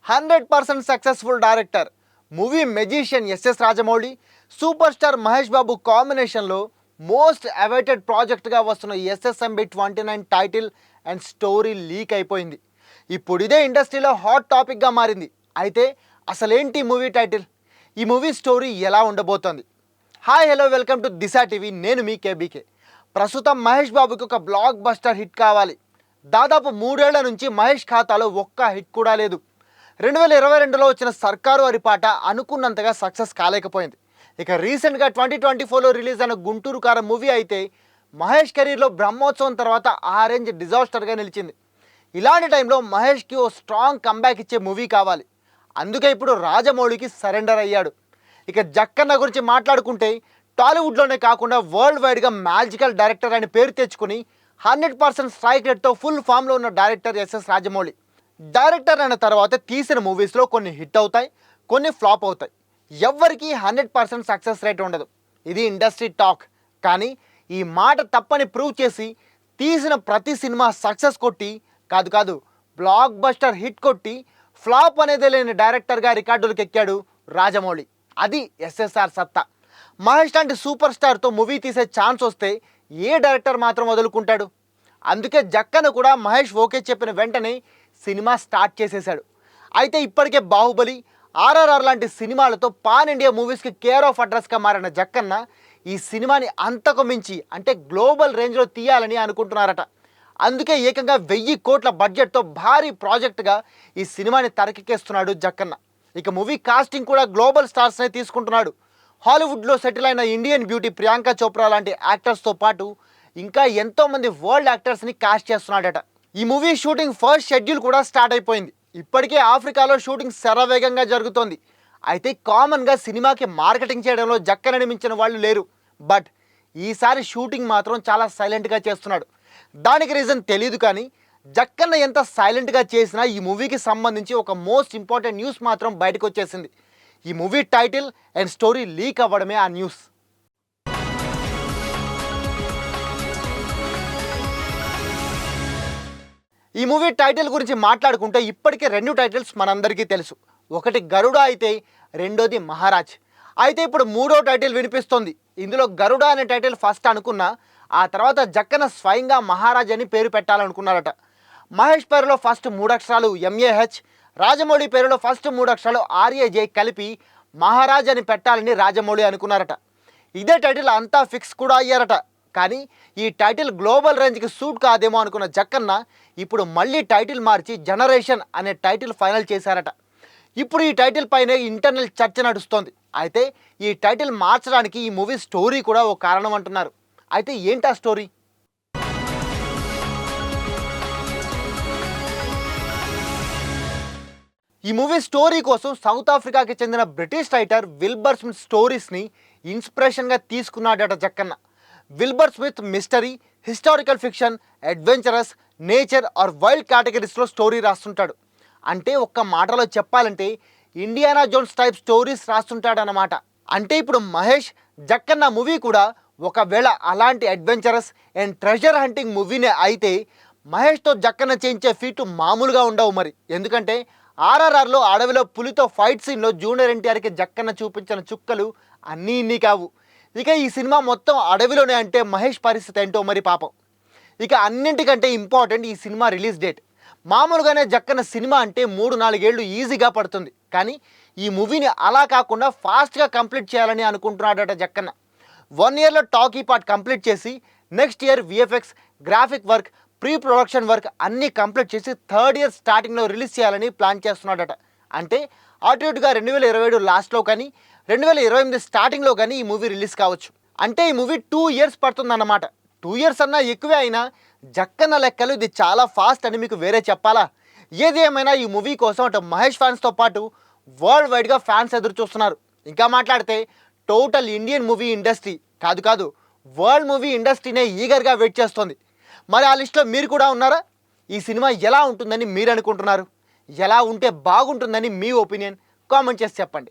100% successful director movie magician SS Rajamouli super star Mahesh Babu కాంబినేషన్లో most awaited ప్రాజెక్ట్గా వస్తున్న SSMB 29 title and story leak అయిపోయింది. ఇప్పుడు ఇదే ఇండస్ట్రీలో హాట్ టాపిక్గా మారింది. అయితే అసలేంటి మూవీ టైటిల్, ఈ మూవీ స్టోరీ ఎలా ఉండబోతోంది? Hi hello welcome to Disha TV, నేను మీ కేబీకే. ప్రస్తుతం మహేష్ బాబుకి ఒక బ్లాక్ బస్టర్ హిట్ కావాలి. దాదాపు 3 ఏళ్ల నుంచి మహేష్ ఖాతాలో ఒక్క హిట్ కూడా లేదు. 2022లో వచ్చిన సర్కారు అరిపాట అనుకున్నంతగా సక్సెస్ కాలేకపోయింది. ఇక రీసెంట్గా 2024లో రిలీజ్ అయిన గుంటూరు కారం మూవీ అయితే మహేష్ కెరీర్లో బ్రహ్మోత్సవం తర్వాత ఆ రేంజ్ డిజాస్టర్గా నిలిచింది. ఇలాంటి టైంలో మహేష్కి ఓ స్ట్రాంగ్ కంబ్యాక్ ఇచ్చే మూవీ కావాలి. అందుకే ఇప్పుడు రాజమౌళికి సరెండర్ అయ్యాడు. ఇక జక్కన్న గురించి మాట్లాడుకుంటే టాలీవుడ్లోనే కాకుండా వరల్డ్ వైడ్గా మ్యాజికల్ డైరెక్టర్ అని పేరు తెచ్చుకుని 100% స్ట్రైక్ రేట్తో ఫుల్ ఫామ్లో ఉన్న డైరెక్టర్ ఎస్ఎస్ రాజమౌళి. డైరెక్టర్ అయిన తర్వాత తీసిన మూవీస్లో కొన్ని హిట్ అవుతాయి, కొన్ని ఫ్లాప్ అవుతాయి. ఎవ్వరికీ 100% సక్సెస్ రేట్ ఉండదు. ఇది ఇండస్ట్రీ టాక్. కానీ ఈ మాట తప్పని ప్రూవ్ చేసి తీసిన ప్రతి సినిమా సక్సెస్ కొట్టి కాదు బ్లాక్ బస్టర్ హిట్ కొట్టి ఫ్లాప్ అనేది లేని డైరెక్టర్గా రికార్డులకు ఎక్కాడు రాజమౌళి. అది ఎస్ఎస్ఆర్ సత్తా. మహేష్ లాంటి సూపర్ స్టార్తో మూవీ తీసే ఛాన్స్ వస్తే ఏ డైరెక్టర్ మాత్రం వదులుకుంటాడు? అందుకే జక్కన కూడా మహేష్ ఓకే చెప్పిన వెంటనే సినిమా స్టార్ట్ చేసేశాడు. అయితే ఇప్పటికే బాహుబలి, ఆర్ఆర్ఆర్ లాంటి సినిమాలతో పాన్ ఇండియా మూవీస్కి కేర్ ఆఫ్ అడ్రస్గా మారిన జక్కన్న ఈ సినిమాని అంతకు మించి అంటే గ్లోబల్ రేంజ్లో తీయాలని అనుకుంటున్నారట. అందుకే ఏకంగా 1000 కోట్ల బడ్జెట్తో భారీ ప్రాజెక్టుగా ఈ సినిమాని తెరకెక్కిస్తున్నాడు జక్కన్న. ఇక మూవీ కాస్టింగ్ కూడా గ్లోబల్ స్టార్స్నే తీసుకుంటున్నాడు. హాలీవుడ్లో సెటిల్ అయిన ఇండియన్ బ్యూటీ ప్రియాంక చోప్రా లాంటి యాక్టర్స్తో పాటు ఇంకా ఎంతోమంది వరల్డ్ యాక్టర్స్ని కాస్ట్ చేస్తున్నాడట. ఈ మూవీ షూటింగ్ ఫస్ట్ షెడ్యూల్ కూడా స్టార్ట్ అయిపోయింది. ఇప్పటికే ఆఫ్రికాలో షూటింగ్ శరవేగంగా జరుగుతోంది. అయితే కామన్గా సినిమాకి మార్కెటింగ్ చేయడంలో జక్కనని మించిన వాళ్ళు లేరు. బట్ ఈసారి షూటింగ్ మాత్రం చాలా సైలెంట్గా చేస్తున్నాడు. దానికి రీజన్ తెలియదు, కానీ జక్కన్న ఎంత సైలెంట్గా చేసినా ఈ మూవీకి సంబంధించి ఒక మోస్ట్ ఇంపార్టెంట్ న్యూస్ మాత్రం బయటకు వచ్చేసింది. ఈ movie title and story leak అవ్వడమే ఆ న్యూస్. ఈ మూవీ టైటిల్ గురించి మాట్లాడుకుంటే ఇప్పటికే 2 టైటిల్స్ మనందరికీ తెలుసు. ఒకటి గరుడ అయితే రెండోది మహారాజ్. అయితే ఇప్పుడు 3వ టైటిల్ వినిపిస్తోంది. ఇందులో గరుడ అనే టైటిల్ ఫస్ట్ అనుకున్నా, ఆ తర్వాత జక్కన స్వయంగా మహారాజ్ అని పేరు పెట్టాలనుకున్నారట. మహేష్ పేరులో ఫస్ట్ 3 అక్షరాలు MAH, రాజమౌళి పేరులో ఫస్ట్ 3 అక్షరాలు RAJ కలిపి మహారాజ్ అని పెట్టాలని రాజమౌళి అనుకున్నారట. ఇదే టైటిల్ అంతా ఫిక్స్ కూడా అయ్యారట. కానీ ఈ టైటిల్ గ్లోబల్ రేంజ్కి సూట్ కాదేమో అనుకున్న జక్కన్న ఇప్పుడు మళ్ళీ టైటిల్ మార్చి జనరేషన్ అనే టైటిల్ ఫైనల్ చేశారట. ఇప్పుడు ఈ టైటిల్ పైనే ఇంటర్నల్ చర్చ నడుస్తోంది. అయితే ఈ టైటిల్ మార్చడానికి ఈ మూవీ స్టోరీ కూడా ఓ కారణం అంటున్నారు. అయితే ఏంటి ఆ స్టోరీ? ఈ మూవీ స్టోరీ కోసం సౌత్ ఆఫ్రికాకి చెందిన బ్రిటిష్ రైటర్ విల్బర్ స్మిత్ స్టోరీస్ని ఇన్స్పిరేషన్గా తీసుకున్నాడట Jakkanna. Wilbur Smith mystery, historical fiction, adventurous, nature or wild కేటగిరీస్లో స్టోరీ రాస్తుంటాడు. అంటే ఒక్క మాటలో చెప్పాలంటే ఇండియానా జోన్స్ టైప్ స్టోరీస్ రాస్తుంటాడనమాట. అంటే ఇప్పుడు మహేష్ జక్కన్న మూవీ కూడా ఒకవేళ అలాంటి అడ్వెంచరస్ అండ్ ట్రెజర్ హంటింగ్ మూవీనే అయితే మహేష్తో జక్కన్న చేయించే ఫీటు మామూలుగా ఉండవు మరి. ఎందుకంటే ఆర్ఆర్ఆర్లో అడవిలో పులితో ఫైట్ సీన్లో జూనియర్ ఎన్టీఆర్కి జక్కన్న చూపించిన చుక్కలు అన్నీ ఇన్ని కావు. ఇక ఈ సినిమా మొత్తం అడవిలోనే అంటే మహేష్ పరిస్థితి ఏంటో మరి పాపం. ఇక అన్నింటికంటే ఇంపార్టెంట్ ఈ సినిమా రిలీజ్ డేట్. మామూలుగానే జక్కన్న సినిమా అంటే 3-4 ఏళ్ళు ఈజీగా పడుతుంది. కానీ ఈ మూవీని అలా కాకుండా ఫాస్ట్గా కంప్లీట్ చేయాలని అనుకుంటున్నాడట జక్కన్న. 1 ఇయర్లో టాకీ పార్ట్ కంప్లీట్ చేసి next year VFX, graphic work, pre production work అన్నీ కంప్లీట్ చేసి 3rd ఇయర్ స్టార్టింగ్లో రిలీజ్ చేయాలని ప్లాన్ చేస్తున్నాడట. అంటే అటు ఇటుగా 2027 లాస్ట్లో కానీ 2028 స్టార్టింగ్లో కానీ ఈ మూవీ రిలీజ్ కావచ్చు. అంటే ఈ మూవీ 2 ఇయర్స్ పడుతుందన్నమాట. 2 ఇయర్స్ అన్నా ఎక్కువే అయినా జక్కన్న లెక్కలు ఇది చాలా ఫాస్ట్ అని మీకు వేరే చెప్పాలా? ఏది ఏమైనా ఈ మూవీ కోసం అటు మహేష్ ఫ్యాన్స్తో పాటు వరల్డ్ వైడ్గా ఫ్యాన్స్ ఎదురు చూస్తున్నారు. ఇంకా మాట్లాడితే టోటల్ ఇండియన్ మూవీ ఇండస్ట్రీ కాదు వరల్డ్ మూవీ ఇండస్ట్రీనే ఈగర్గా వెయిట్ చేస్తోంది. మరి ఆ లిస్ట్లో మీరు కూడా ఉన్నారా? ఈ సినిమా ఎలా ఉంటుందని మీరు అనుకుంటున్నారు? ఎలా ఉంటే బాగుంటుందని మీ ఒపీనియన్ కామెంట్ చేసి చెప్పండి.